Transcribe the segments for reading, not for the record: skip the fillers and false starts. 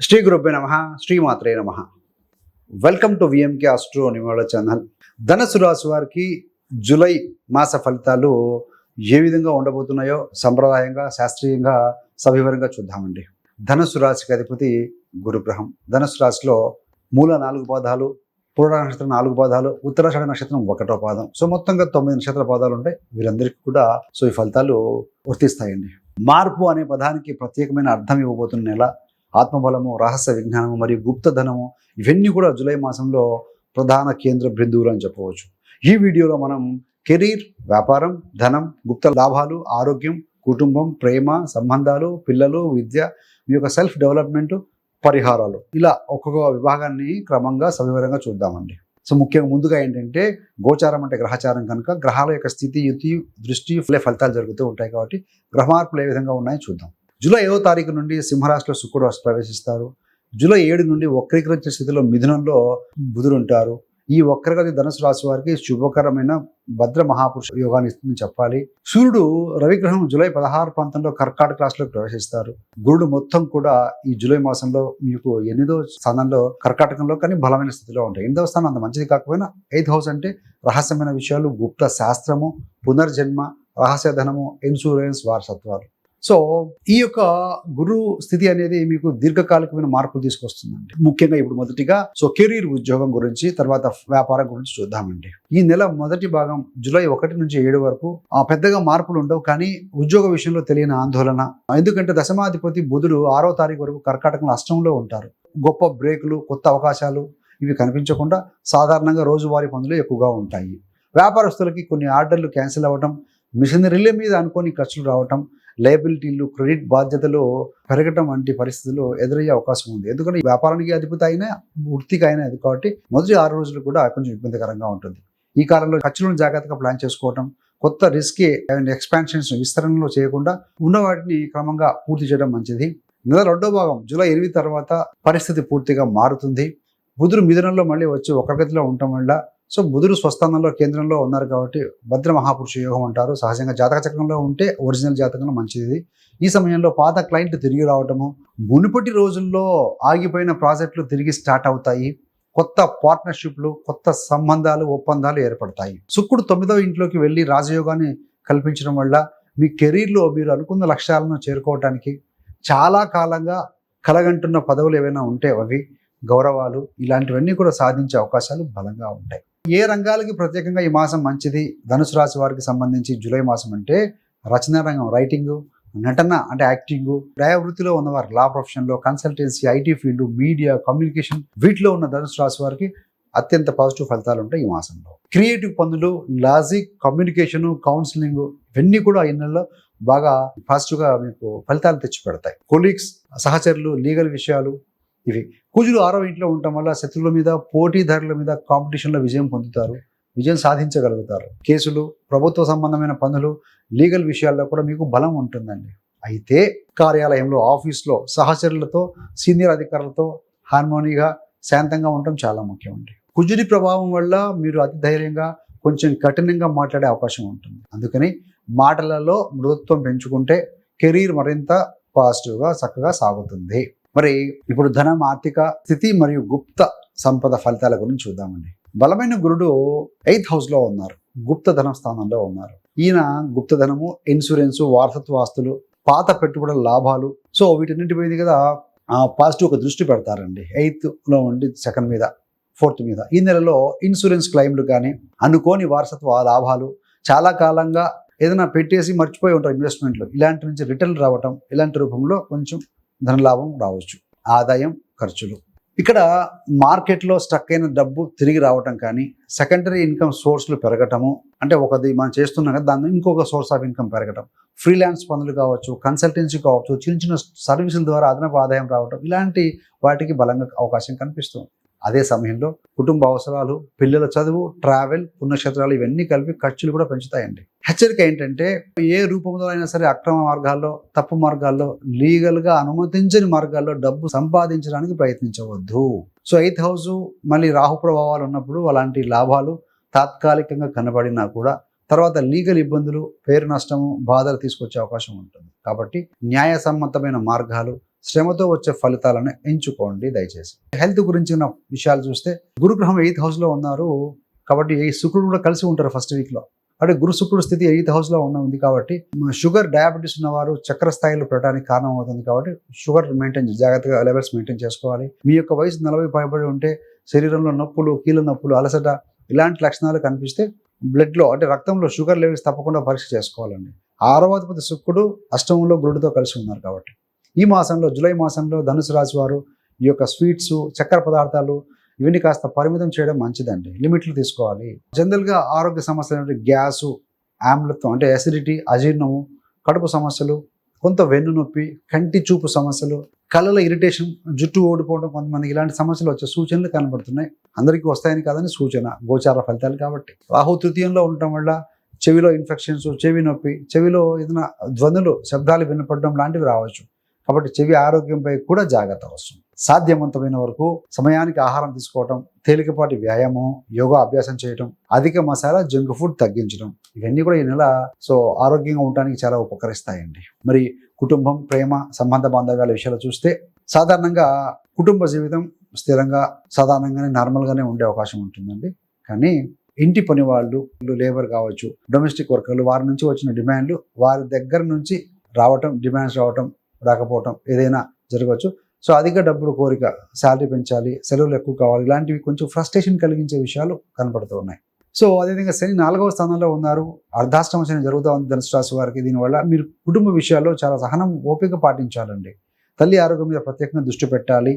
శ్రీ గురుభ్యో నమః, శ్రీమాత్రే నమః. వెల్కమ్ టు విఎంకే ఆస్ట్రో నిమోళ ఛానల్. ధనుసు రాశి వారికి జూలై మాస ఫలితాలు ఏ విధంగా ఉండబోతున్నాయో సంప్రదాయంగా శాస్త్రీయంగా సవివరంగా చూద్దామండి. ధనుసు రాశికి అధిపతి గురుగ్రహం. ధనుసు రాశిలో మూల 4 పాదాలు, పూర్వ నక్షత్రం 4 పాదాలు, ఉత్తరాషాఢ నక్షత్రం 1వ పాదం. సో మొత్తంగా 9 నక్షత్ర పాదాలు ఉంటాయి. వీరందరికీ కూడా ఈ ఫలితాలు వర్తిస్తాయండి. మార్పు అనే పదానికి ప్రత్యేకమైన అర్థం ఇవ్వబోతున్న నెల. ఆత్మబలము, రహస్య విజ్ఞానము మరియు గుప్తధనము ఇవన్నీ కూడా జూలై మాసంలో ప్రధాన కేంద్ర బిందువులు అని చెప్పవచ్చు. ఈ వీడియోలో మనం కెరీర్, వ్యాపారం, ధనం, గుప్త లాభాలు, ఆరోగ్యం, కుటుంబం, ప్రేమ, సంబంధాలు, పిల్లలు, విద్య, మీ యొక్క సెల్ఫ్ డెవలప్మెంట్, పరిహారాలు, ఇలా ఒక్కొక్క విభాగాన్ని క్రమంగా సవివరంగా చూద్దామండి. సో ముఖ్యంగా ముందుగా ఏంటంటే గోచారం అంటే గ్రహచారం కనుక గ్రహాల యొక్క స్థితి, యుతి, దృష్టి ఫలితాలు జరుగుతూ ఉంటాయి. కాబట్టి గ్రహ మార్పులు ఏ విధంగా ఉన్నాయో చూద్దాం. జూలై 5వ తారీఖు నుండి సింహరాశిలో శుక్రుడు ప్రవేశిస్తారు. జూలై 7 నుండి వక్రీకరించే స్థితిలో మిథునంలో బుధుడు ఉంటారు. ఈ వక్రగతి ధనుసు రాశి వారికి శుభకరమైన భద్ర మహాపురుష యోగాన్ని ఇస్తుందని చెప్పాలి. సూర్యుడు రవిగ్రహం జూలై 16 ప్రాంతంలో కర్కాటక రాశిలోకి ప్రవేశిస్తారు. గురుడు మొత్తం కూడా ఈ జూలై మాసంలో మీకు 8వ స్థానంలో కర్కాటకంలో కానీ బలమైన స్థితిలో ఉంటాయి. 8వ స్థానం అంత మంచిది కాకపోయినా 8th హౌస్ అంటే రహస్యమైన విషయాలు, గుప్త శాస్త్రము, పునర్జన్మ, రహస్య ధనము, ఇన్సూరెన్స్, వారసత్వాలు. సో ఈ యొక్క గురు స్థితి అనేది మీకు దీర్ఘకాలికమైన మార్పులు తీసుకొస్తుందండి. ముఖ్యంగా ఇప్పుడు మొదటిగా కెరీర్, ఉద్యోగం గురించి, తర్వాత వ్యాపారం గురించి చూద్దామండి. ఈ నెల మొదటి భాగం జూలై 1 నుంచి 7 వరకు పెద్దగా మార్పులు ఉండవు. కానీ ఉద్యోగ విషయంలో తెలియని ఆందోళన, ఎందుకంటే దశమాధిపతి బుధుడు 6వ తారీఖు వరకు కర్కాటకంలో అష్టంలో ఉంటారు. గొప్ప బ్రేకులు, కొత్త అవకాశాలు ఇవి కనిపించకుండా సాధారణంగా రోజువారీ పనులు ఎక్కువగా ఉంటాయి. వ్యాపారస్తులకి కొన్ని ఆర్డర్లు క్యాన్సిల్ అవ్వటం, మిషనరీల మీద అనుకోని ఖర్చులు రావటం, లయబిలిటీలు, క్రెడిట్ బాధ్యతలు పెరగటం వంటి పరిస్థితులు ఎదురయ్యే అవకాశం ఉంది. ఎందుకంటే వ్యాపారానికి అధిపతి అయినా వృత్తికి అయినా అది కాబట్టి మొదటి 6 రోజులు కూడా కొంచెం ఇబ్బందికరంగా ఉంటుంది. ఈ కాలంలో ఖర్చులను జాగ్రత్తగా ప్లాన్ చేసుకోవటం, కొత్త రిస్క్ ఎక్స్పాన్షన్స్ విస్తరణలో చేయకుండా ఉన్న వాటిని క్రమంగా పూర్తి చేయడం మంచిది. నెల 2వ భాగం జూలై 8 తర్వాత పరిస్థితి పూర్తిగా మారుతుంది. బుధుడు మిథునంలో మళ్ళీ వచ్చి వక్రగతిలో ఉండటం వల్ల బుధుడు స్వస్థానంలో కేంద్రంలో ఉన్నారు కాబట్టి భద్ర మహాపురుష యోగం అంటారు. సహజంగా జాతక చక్రంలో ఉంటే ఒరిజినల్ జాతకంలో మంచిది. ఈ సమయంలో పాత క్లయింట్ తిరిగి రావటము, మునుపటి రోజుల్లో ఆగిపోయిన ప్రాజెక్టులు తిరిగి స్టార్ట్ అవుతాయి. కొత్త పార్ట్నర్షిప్లు, కొత్త సంబంధాలు, ఒప్పందాలు ఏర్పడతాయి. శుక్రుడు 9వ ఇంట్లోకి వెళ్ళి రాజయోగాన్ని కల్పించడం వల్ల మీ కెరీర్లో మీరు అనుకున్న లక్ష్యాలను చేరుకోవటానికి చాలా కాలంగా కలగంటున్న పదవులు ఏవైనా ఉంటే అవి, గౌరవాలు, ఇలాంటివన్నీ కూడా సాధించే అవకాశాలు బలంగా ఉంటాయి. ఏ రంగాలకి ప్రత్యేకంగా ఈ మాసం మంచిది ధనుసు రాశి వారికి సంబంధించి జూలై మాసం అంటే రచనా రంగం, రైటింగ్, నటన అంటే యాక్టింగ్, న్యాయవృత్తిలో ఉన్నవారు, లా ప్రొఫెషన్లో, consultancy, IT field, media, communication వీటిలో ఉన్న ధనుసు రాశి వారికి అత్యంత పాజిటివ్ ఫలితాలు ఉంటాయి ఈ మాసంలో. క్రియేటివ్ పనులు, లాజిక్, కమ్యూనికేషన్, కౌన్సిలింగ్ ఇవన్నీ కూడా ఈ నెలలో బాగా పాజిటివ్గా మీకు ఫలితాలు తెచ్చి పెడతాయి. కొలీగ్స్, సహచరులు, లీగల్ విషయాలు ఇవి. కుజుడు 6వ ఇంట్లో ఉండటం వల్ల శత్రువుల మీద, పోటీదారుల మీద కాంపిటీషన్లో విజయం పొందుతారు, విజయం సాధించగలుగుతారు. కేసులు, ప్రభుత్వ సంబంధమైన పనులు, లీగల్ విషయాల్లో కూడా మీకు బలం ఉంటుందండి. అయితే కార్యాలయంలో, ఆఫీస్లో సహచరులతో, సీనియర్ అధికారులతో హార్మోనీగా, శాంతంగా ఉండటం చాలా ముఖ్యం అండి. కుజుడి ప్రభావం వల్ల మీరు అతి ధైర్యంగా, కొంచెం కఠినంగా మాట్లాడే అవకాశం ఉంటుంది. అందుకని మాటలలో మృదుత్వం పెంచుకుంటే కెరీర్ మరింత పాజిటివ్గా చక్కగా సాగుతుంది. మరి ఇప్పుడు ధనం, ఆర్థిక స్థితి మరియు గుప్త సంపద ఫలితాల గురించి చూద్దామండి. బలమైన గురుడు 8th హౌస్లో ఉన్నారు, గుప్త ధనం స్థానంలో ఉన్నారు. ఈయన గుప్తధనము, ఇన్సూరెన్స్, వారసత్వ ఆస్తులు, పాత పెట్టుబడుల లాభాలు, వీటన్నింటి మీద కదా పాజిటివ్ ఒక దృష్టి పెడతారండి. 8thలో ఉండి 2nd మీద, 4th మీద. ఈ నెలలో ఇన్సూరెన్స్ క్లెయిమ్లు కానీ, అనుకోని వారసత్వ లాభాలు, చాలా కాలంగా ఏదైనా పెట్టేసి మర్చిపోయి ఉంటారు ఇన్వెస్ట్మెంట్లు, ఇలాంటి నుంచి రిటర్న్ రావటం, ఇలాంటి రూపంలో కొంచెం ధనలాభం రావచ్చు. ఆదాయం, ఖర్చులు. ఇక్కడ మార్కెట్లో స్టక్ అయిన డబ్బు తిరిగి రావటం కానీ, సెకండరీ ఇన్కమ్ సోర్స్లు పెరగటము, అంటే ఒకది మనం చేస్తున్నాం కదా దాన్ని ఇంకొక సోర్స్ ఆఫ్ ఇన్కమ్ పెరగటం, ఫ్రీలాన్స్ పనులు కావచ్చు, కన్సల్టెన్సీ కావచ్చు, చిన్న చిన్న సర్వీసుల ద్వారా అదనపు ఆదాయం రావటం, ఇలాంటి వాటికి బలంగా అవకాశం కనిపిస్తుంది. అదే సమయంలో కుటుంబ అవసరాలు, పిల్లల చదువు, ట్రావెల్, పుణ్యక్షేత్రాలు ఇవన్నీ కలిపి ఖర్చులు కూడా పెంచుతాయండి. హెచ్చరిక ఏంటంటే ఏ రూపంలో అయినా సరే అక్రమ మార్గాల్లో, తప్పు మార్గాల్లో, లీగల్గా అనుమతించని మార్గాల్లో డబ్బు సంపాదించడానికి ప్రయత్నించవద్దు. 8th హౌస్ మళ్ళీ రాహు ప్రభావాలు ఉన్నప్పుడు అలాంటి లాభాలు తాత్కాలికంగా కనబడినా కూడా తర్వాత లీగల్ ఇబ్బందులు, పేరు నష్టము, బాధలు తీసుకొచ్చే అవకాశం ఉంటుంది. కాబట్టి న్యాయసమ్మతమైన మార్గాలు, శ్రమతో వచ్చే ఫలితాలను ఎంచుకోండి దయచేసి. హెల్త్ గురించిన విషయాలు చూస్తే గురుగ్రహం 8th హౌస్లో ఉన్నారు కాబట్టి శుక్రుడు కూడా కలిసి ఉంటారు ఫస్ట్ వీక్లో. అంటే గురు శుక్రుడు స్థితి 8th హౌస్లో ఉంది కాబట్టి షుగర్ డయాబెటీస్ ఉన్నవారు చక్కెర స్థాయిలో పెట్టడానికి కారణం అవుతుంది కాబట్టి షుగర్ జాగ్రత్తగా లెవెల్స్ మెయింటైన్ చేసుకోవాలి. మీ యొక్క వయసు 40 పైబడి ఉంటే శరీరంలో నొప్పులు, కీళ్ళ నొప్పులు, అలసట ఇలాంటి లక్షణాలు కనిపిస్తే బ్లడ్లో అంటే రక్తంలో షుగర్ లెవెల్స్ తప్పకుండా పరీక్ష చేసుకోవాలండి. 6వ అధిపతి శుక్రుడు అష్టమంలో గురుడితో కలిసి ఉన్నారు కాబట్టి ఈ మాసంలో జూలై మాసంలో ధనుసు రాశి వారు ఈ యొక్క స్వీట్స్, చక్కెర పదార్థాలు ఇవన్నీ కాస్త పరిమితం చేయడం మంచిదండి. లిమిట్లు తీసుకోవాలి. జనరల్గా ఆరోగ్య సమస్యలు గ్యాసు, ఆమ్లత్వం అంటే అసిడిటీ, అజీర్ణము, కడుపు సమస్యలు, కొంత వెన్ను నొప్పి, కంటి చూపు సమస్యలు, కళ్ళల ఇరిటేషన్, జుట్టు ఓడిపోవడం కొంతమందికి ఇలాంటి సమస్యలు వచ్చే సూచనలు కనబడుతున్నాయి. అందరికీ వస్తాయని కాదని సూచన, గోచార ఫలితాలు కాబట్టి. రాహు తృతీయంలో ఉండటం వల్ల చెవిలో ఇన్ఫెక్షన్స్, చెవి నొప్పి, చెవిలో ఏదైనా ధ్వనులు, శబ్దాలు వినపడడం లాంటివి రావచ్చు. కాబట్టి చెవి ఆరోగ్యంపై కూడా జాగ్రత్త అవసరం. సాధ్యవంతమైన వరకు సమయానికి ఆహారం తీసుకోవటం, తేలికపాటి వ్యాయామం, యోగా అభ్యాసం చేయటం, అధిక మసాలా, జంక్ ఫుడ్ తగ్గించడం ఇవన్నీ కూడా ఈ నెల ఆరోగ్యంగా ఉండడానికి చాలా ఉపకరిస్తాయండి. మరి కుటుంబం, ప్రేమ, సంబంధ బాంధవ్యాల విషయాలు చూస్తే సాధారణంగా కుటుంబ జీవితం స్థిరంగా సాధారణంగానే నార్మల్గానే ఉండే అవకాశం ఉంటుందండి. కానీ ఇంటి పని వాళ్ళు, లేబర్ కావచ్చు, డొమెస్టిక్ వర్కర్లు, వారి నుంచి వచ్చిన డిమాండ్లు వారి దగ్గర నుంచి రావటం, డిమాండ్స్ రావటం, రాకపోవటం ఏదైనా జరగవచ్చు. సో అధిక డబ్బులు కోరిక, శాలరీ పెంచాలి, సెలవులు ఎక్కువ కావాలి, ఇలాంటివి కొంచెం ఫ్రస్ట్రేషన్ కలిగించే విషయాలు కనపడుతూ ఉన్నాయి. సో అదేవిధంగా శని 4వ స్థానంలో ఉన్నారు. అర్ధాష్టమ శని జరుగుతూ ఉంది ధనుసు రాశి వారికి. దీనివల్ల మీరు కుటుంబ విషయాల్లో చాలా సహనం, ఓపిక పాటించాలండి. తల్లి ఆరోగ్యం మీద ప్రత్యేకంగా దృష్టి పెట్టాలి.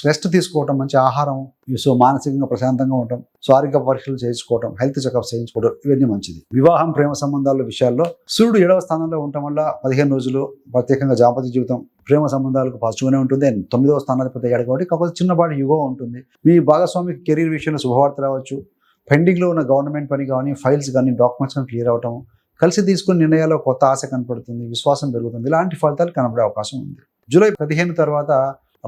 రెస్ట్ తీసుకోవటం, మంచి ఆహారం, సో మానసికంగా ప్రశాంతంగా ఉండటం, సో ఆరోగ్య పరీక్షలు చేయించుకోవటం, హెల్త్ చెకప్ చేయించుకోవడం ఇవన్నీ మంచిది. వివాహం, ప్రేమ సంబంధాల విషయాల్లో సూర్యుడు 7వ స్థానంలో ఉండటం వల్ల 15 రోజులు ప్రత్యేకంగా దాంపత్య జీవితం, ప్రేమ సంబంధాలకు పాజిటివ్గానే ఉంటుంది. 9వ స్థానాధిపతి అయ్యాడు కాబట్టి కాకపోతే చిన్నపాటి యుగో ఉంటుంది. మీ భాగస్వామి కెరీర్ విషయంలో శుభవార్త రావచ్చు. పెండింగ్లో ఉన్న గవర్నమెంట్ పని కానీ, ఫైల్స్ కానీ, డాక్యుమెంట్స్ కానీ క్లియర్ అవటం, కలిసి తీసుకున్న నిర్ణయాల్లో కొత్త ఆశ కనపడుతుంది, విశ్వాసం పెరుగుతుంది. ఇలాంటి ఫలితాలు కనబడే అవకాశం ఉంది. జూలై 15 తర్వాత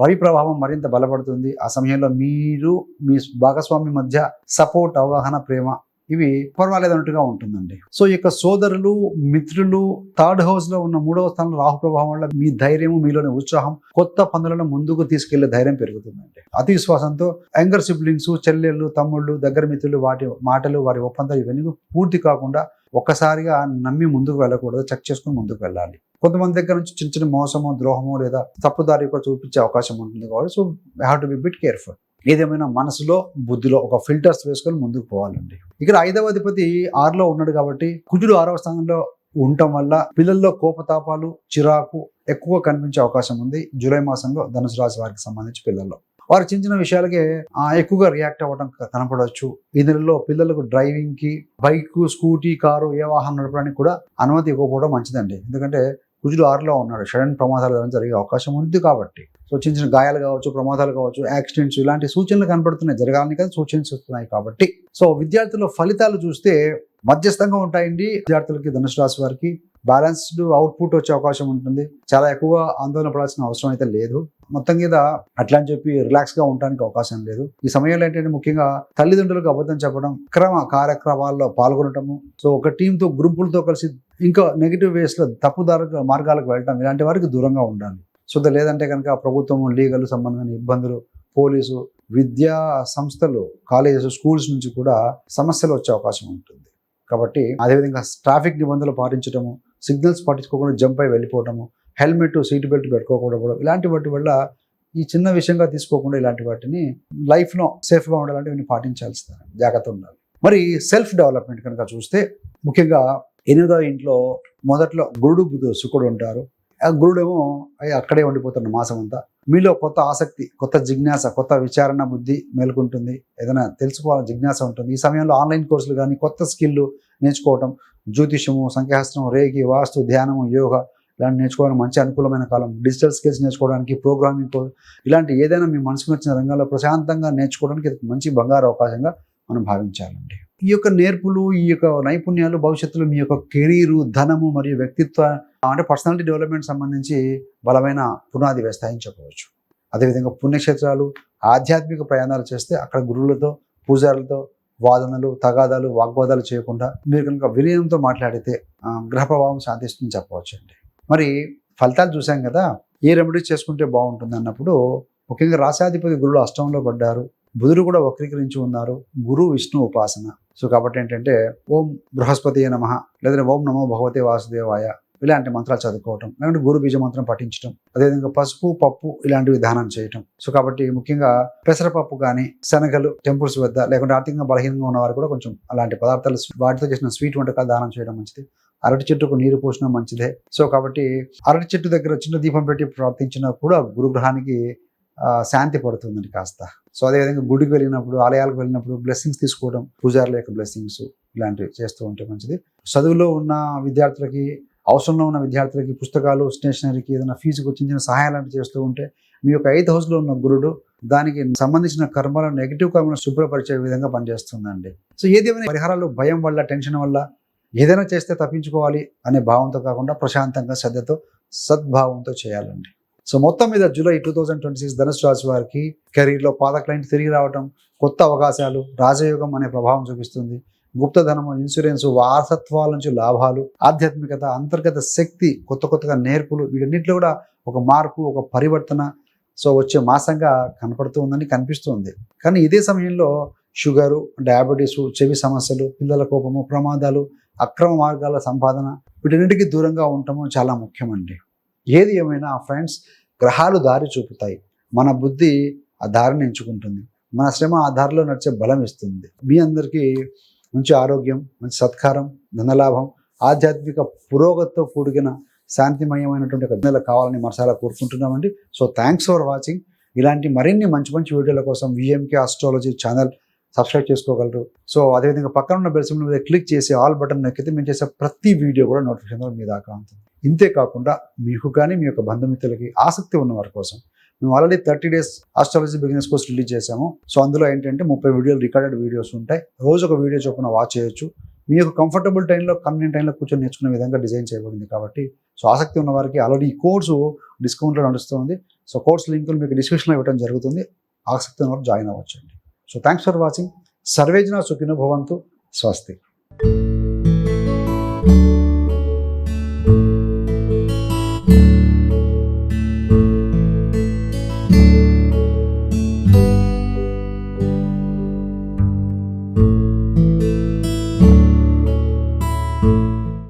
రవి ప్రభావం మరింత బలపడుతుంది. ఆ సమయంలో మీరు మీ భాగస్వామి మధ్య సపోర్ట్, అవగాహన, ప్రేమ ఇవి పర్వాలేదన్నట్టుగా ఉంటుందండి. సో ఈ యొక్క సోదరులు, మిత్రులు, 3rd హౌస్లో ఉన్న 3వ స్థానంలో రాహు ప్రభావం వల్ల మీ ధైర్యము, మీలోని ఉత్సాహం, కొత్త పనులను ముందుకు తీసుకెళ్లే ధైర్యం పెరుగుతుందండి. అతి విశ్వాసంతో యంగర్ సిబ్లింగ్స్, చెల్లెళ్ళు, తమ్ముళ్ళు, దగ్గర మిత్రులు, వాటి మాటలు, వారి ఒప్పందాలు ఇవన్నీ పూర్తి కాకుండా ఒక్కసారిగా నమ్మి ముందుకు వెళ్ళకూడదు, చెక్ చేసుకుని ముందుకు వెళ్ళాలి. కొంతమంది దగ్గర నుంచి చిన్న చిన్న మోసమో, ద్రోహమో లేదా తప్పుదారి కూడా చూపించే అవకాశం ఉంటుంది కాబట్టి so have to be bit careful. ఏదేమైనా మనసులో, బుద్ధిలో ఒక ఫిల్టర్స్ వేసుకొని ముందుకు పోవాలండి. ఇక్కడ 5వ అధిపతి 6లో ఉన్నాడు కాబట్టి కుజుడు 6వ స్థానంలో ఉండటం వల్ల పిల్లల్లో కోపతాపాలు, చిరాకు ఎక్కువ కనిపించే అవకాశం ఉంది. జూలై మాసంలో ధనుసు రాశి వారికి సంబంధించి పిల్లల్లో వారు చిన్న చిన్న విషయాలకే ఎక్కువగా రియాక్ట్ అవ్వడం కనపడవచ్చు. ఈ నెలలో పిల్లలకు డ్రైవింగ్ కి, బైక్, స్కూటీ, కారు ఏ వాహనం నడపడానికి కూడా అనుమతి ఇవ్వకపోవడం మంచిదండి. ఎందుకంటే కుజుడు 6లో ఉన్నాడు. సడన్ ప్రమాదాలు జరిగే అవకాశం ఉంది కాబట్టి సో చిన్న చిన్న గాయాలు కావచ్చు, ప్రమాదాలు కావచ్చు, యాక్సిడెంట్స్ ఇలాంటి సూచనలు కనపడుతున్నాయి. జరగాలని కదా సూచనలు కాబట్టి సో విద్యార్థుల ఫలితాలు చూస్తే మధ్యస్థంగా ఉంటాయండి. విద్యార్థులకి, ధనుసు రాశి వారికి బ్యాలెన్స్డ్ అవుట్పుట్ వచ్చే అవకాశం ఉంటుంది. చాలా ఎక్కువ ఆందోళన పడాల్సిన అవసరం అయితే లేదు. మొత్తం మీద అట్లా అని చెప్పి రిలాక్స్ గా ఉండడానికి అవకాశం లేదు. ఈ సమయంలో ఏంటంటే ముఖ్యంగా తల్లిదండ్రులకు అబద్ధం చెప్పడం, కార్యక్రమాల్లో పాల్గొనటము, సో ఒక టీంతో, గ్రూపులతో కలిసి ఇంకా నెగిటివ్ వేస్ లో తప్పుదారు మార్గాలకు వెళ్ళటం, ఇలాంటి వారికి దూరంగా ఉండాలి. సో లేదంటే కనుక ప్రభుత్వం, లీగల్ సంబంధమైన ఇబ్బందులు, పోలీసు, విద్యా సంస్థలు, కాలేజెస్, స్కూల్స్ నుంచి కూడా సమస్యలు వచ్చే అవకాశం ఉంటుంది. కాబట్టి అదేవిధంగా ట్రాఫిక్ నిబంధనలు పాటించడము, సిగ్నల్స్ పట్టించుకోకుండా జంప్ అయి వెళ్ళిపోవటము, హెల్మెట్, సీట్ బెల్ట్ పెట్టుకోకూడదు, ఇలాంటి వాటి వల్ల ఈ చిన్న విషయంగా తీసుకోకుండా ఇలాంటి వాటిని లైఫ్లో సేఫ్గా ఉండాలంటే ఇవన్నీ పాటించాల్సిన జాగ్రత్త ఉండాలి. మరి సెల్ఫ్ డెవలప్మెంట్ కనుక చూస్తే ముఖ్యంగా 8వ ఇంట్లో మొదట్లో గురుడు, బుధుడు, శుక్రుడు ఉంటారు. ఆ గురుడేమో అక్కడే ఉండిపోతున్న మాసం అంతా. మీలో కొత్త ఆసక్తి, కొత్త జిజ్ఞాస, కొత్త విచారణ బుద్ధి మేలుకుంటుంది. ఏదైనా తెలుసుకోవాలని జిజ్ఞాస ఉంటుంది. ఈ సమయంలో ఆన్లైన్ కోర్సులు కానీ, కొత్త స్కిల్లు నేర్చుకోవటం, జ్యోతిషము, సంఖ్యాశాస్త్రం, రేగి, వాస్తు, ధ్యానము, యోగా ఇలాంటి నేర్చుకోవడానికి మంచి అనుకూలమైన కాలం. డిజిటల్ స్కిల్స్ నేర్చుకోవడానికి, ప్రోగ్రామింగ్, ఇలాంటి ఏదైనా మీ మనసుకు నచ్చిన రంగంలో ప్రశాంతంగా నేర్చుకోవడానికి ఇది మంచి బంగారు అవకాశంగా మనం భావించాలండి. ఈ యొక్క నేర్పులు, ఈ యొక్క నైపుణ్యాలు భవిష్యత్తులో మీ యొక్క కెరీరు, ధనము మరియు వ్యక్తిత్వ అంటే పర్సనాలిటీ డెవలప్మెంట్ సంబంధించి బలమైన పునాది వేస్తాయని చెప్పవచ్చు. అదేవిధంగా పుణ్యక్షేత్రాలు, ఆధ్యాత్మిక ప్రయాణాలు చేస్తే అక్కడ గురువులతో, పూజారులతో వాదనలు, తగాదాలు, వాగ్వాదాలు చేయకుండా మీరు కనుక వినయంతో మాట్లాడితే గ్రహ ప్రభావం శాంతిస్తుందని చెప్పవచ్చు అండి. మరి ఫలితాలు చూసాం కదా. ఏ రెమెడీ చేసుకుంటే బాగుంటుంది అన్నప్పుడు ముఖ్యంగా రాశాధిపతి గురుడు అష్టంలో పడ్డారు, బుధుడు కూడా వక్రీకరించి ఉన్నారు, గురు విష్ణు ఉపాసన. సో కాబట్టి ఏంటంటే ఓం బృహస్పతి నమః లేదంటే ఓం నమో భగవతే వాసుదేవాయ ఇలాంటి మంత్రాలు చదువుకోవటం, లేదంటే గురు బీజ మంత్రం పఠించడం, అదేవిధంగా పసుపు పప్పు ఇలాంటి విధానం చేయటం. సో కాబట్టి ముఖ్యంగా పెసరపప్పు కానీ శనగలు టెంపుల్స్ వద్ద, లేకుంటే ఆర్థికంగా బలహీనంగా ఉన్నవారు కూడా కొంచెం అలాంటి పదార్థాలు వాటితో చేసిన స్వీట్ వంటకాలు దానం చేయడం మంచిది. అరటి చెట్టుకు నీరు పోసిన మంచిదే. సో కాబట్టి అరటి చెట్టు దగ్గర చిన్న దీపం పెట్టి ప్రార్థించినా కూడా గురుగ్రహానికి శాంతి పడుతుందండి కాస్త. సో అదేవిధంగా గుడికి వెళ్ళినప్పుడు, ఆలయాలకు వెళ్ళినప్పుడు బ్లెస్సింగ్స్ తీసుకోవడం, పూజారుల యొక్క బ్లెస్సింగ్స్ ఇలాంటివి చేస్తూ ఉంటే మంచిది. చదువులో ఉన్న విద్యార్థులకి, అవసరంలో ఉన్న విద్యార్థులకి పుస్తకాలు, స్టేషనరీకి ఏదైనా ఫీజుకు చిన్న సహాయాలు లాంటివి చేస్తూ ఉంటే మీ యొక్క 8th హౌస్లో ఉన్న గురుడు దానికి సంబంధించిన కర్మలను, నెగిటివ్ కర్మలను శుభ్రపరిచే విధంగా పనిచేస్తుందండి. సో ఏదేమైనా పరిహారాలు భయం వల్ల, టెన్షన్ వల్ల ఏదైనా చేస్తే తప్పించుకోవాలి అనే భావంతో కాకుండా ప్రశాంతంగా, శ్రద్ధతో, సద్భావంతో చేయాలండి. సో మొత్తం మీద జూలై 2026 ధనుసు రాశి వారికి కెరీర్లో పాత క్లయింట్ తిరిగి రావటం, కొత్త అవకాశాలు, రాజయోగం అనే ప్రభావం చూపిస్తుంది. గుప్తధనము, ఇన్సూరెన్స్, వారసత్వాల నుంచి లాభాలు, ఆధ్యాత్మికత, అంతర్గత శక్తి, కొత్తగా నేర్పులు, వీటన్నిటిలో కూడా ఒక మార్పు, ఒక పరివర్తన సో వచ్చే మాసంగా కనపడుతూ ఉందని కనిపిస్తుంది. కానీ ఇదే సమయంలో షుగరు, డయాబెటీసు, చెవి సమస్యలు, పిల్లల కోపము, ప్రమాదాలు, అక్రమ మార్గాల సంపాదన వీటన్నిటికీ దూరంగా ఉండటము చాలా ముఖ్యమండి. ఏది ఏమైనా ఫ్రెండ్స్, గ్రహాలు దారి చూపుతాయి, మన బుద్ధి ఆ దారిని ఎంచుకుంటుంది, మన శ్రమ ఆ దారిలో నడిచే బలం ఇస్తుంది. మీ అందరికీ మంచి ఆరోగ్యం, మంచి సత్కారం, ధనలాభం, ఆధ్యాత్మిక పురోగతితో కూడిన శాంతిమయమైనటువంటి ఒక నెల కావాలని మనసారా కోరుకుంటున్నామండి. So thanks for watching. ఇలాంటి మరిన్ని మంచి వీడియోల కోసం విఎంకే ఆస్ట్రాలజీ ఛానల్ సబ్స్క్రైబ్ చేసుకోగలరు. సో అదేవిధంగా పక్కన ఉన్న బెల్ సింబల్ మీద క్లిక్ చేసి ఆల్ బటన్ నొక్కితే మేము చేసే ప్రతి వీడియో కూడా నోటిఫికేషన్ మీ దాకా ఉంటుంది. ఇంతే కాకుండా మీకు కానీ మీ యొక్క బంధుమిత్రులకి ఆసక్తి ఉన్న వారి కోసం మేము already 30 days astrology beginners course release చేసాము. సో అందులో ఏంటంటే 30 వీడియోలు, రికార్డెడ్ వీడియోస్ ఉంటాయి. రోజు ఒక వీడియో చొప్పున వాచ్ చేయొచ్చు. మీ యొక్క కంఫర్టబుల్ టైంలో, కన్వీనియంట్ టైంలో కూర్చొని నేర్చుకునే విధంగా డిజైన్ చేయబడింది కాబట్టి సో ఆసక్తి ఉన్న వారికి ఆల్రెడీ ఈ కోర్సు డిస్కౌంట్లో నడుస్తుంది. సో కోర్స్ లింకులు మీకు డిస్క్రిప్షన్లో ఇవ్వడం జరుగుతుంది. ఆసక్తి ఉన్న వారు జాయిన్ అవ్వచ్చండి. So thanks for watching. సర్వేజన సుఖినో భవంతు. స్వస్తి.